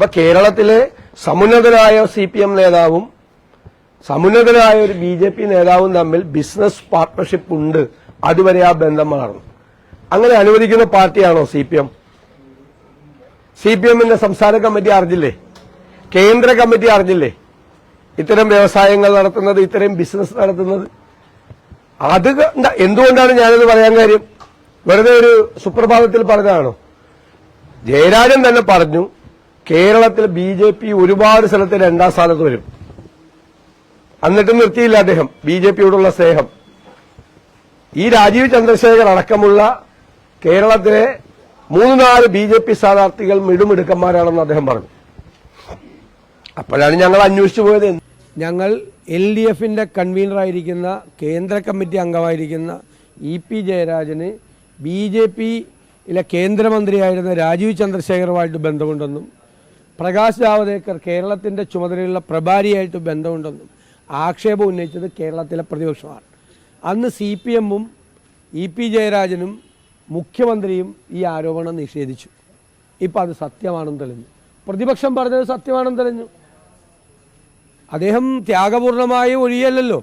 അപ്പൊ കേരളത്തിലെ സമുന്നതനായ CPM നേതാവും സമുന്നതനായ ഒരു BJP നേതാവും തമ്മിൽ ബിസിനസ് പാർട്ട്ണർഷിപ്പ് ഉണ്ട്. അതുവരെ ആ ബന്ധം വളർന്നു. അങ്ങനെ അനുവദിക്കുന്ന പാർട്ടിയാണോ CPM? CPMന്റെ സംസ്ഥാന കമ്മിറ്റി അറിഞ്ഞില്ലേ? കേന്ദ്ര കമ്മിറ്റി അറിഞ്ഞില്ലേ ഇത്തരം വ്യവസായങ്ങൾ നടത്തുന്നത്, ഇത്തരം ബിസിനസ് നടത്തുന്നത്? അത് എന്തുകൊണ്ടാണ് ഞാനത് പറയാൻ കാര്യം? വെറുതെ ഒരു സുപ്രഭാതത്തിൽ പറഞ്ഞതാണോ? ജയരാജൻ തന്നെ പറഞ്ഞു കേരളത്തിൽ BJP ഒരുപാട് സ്ഥലത്ത് 2ാം സ്ഥാനത്ത് വരും. എന്നിട്ടും നിർത്തിയില്ല അദ്ദേഹം BJPയോടുള്ള സ്നേഹം. ഈ രാജീവ് ചന്ദ്രശേഖർ അടക്കമുള്ള കേരളത്തിലെ 3-4 BJP സ്ഥാനാർത്ഥികൾ മിടുമിടുക്കന്മാരാണെന്ന് അദ്ദേഹം പറഞ്ഞു. അപ്പോഴാണ് ഞങ്ങൾ അന്വേഷിച്ചു പോയത്. ഞങ്ങൾ LDFന്റെ കൺവീനറായിരിക്കുന്ന കേന്ദ്ര കമ്മിറ്റി അംഗമായിരിക്കുന്ന EP ജയരാജന് BJPയിലെ കേന്ദ്രമന്ത്രിയായിരുന്ന രാജീവ് ചന്ദ്രശേഖറുമായിട്ട് ബന്ധമുണ്ടെന്നും പ്രകാശ് ജാവദേക്കർ കേരളത്തിന്റെ ചുമതലയുള്ള പ്രഭാരിയായിട്ട് ബന്ധമുണ്ടെന്നും ആക്ഷേപം ഉന്നയിച്ചത് കേരളത്തിലെ പ്രതിപക്ഷമാണ്. അന്ന് CPMഉം EP ജയരാജനും മുഖ്യമന്ത്രിയും ഈ ആരോപണം നിഷേധിച്ചു. ഇപ്പം അത് സത്യമാണെന്ന് തെളിഞ്ഞു. പ്രതിപക്ഷം പറഞ്ഞത് സത്യമാണെന്ന് തെളിഞ്ഞു. അദ്ദേഹം ത്യാഗപൂർണമായി ഒഴിയല്ലോ.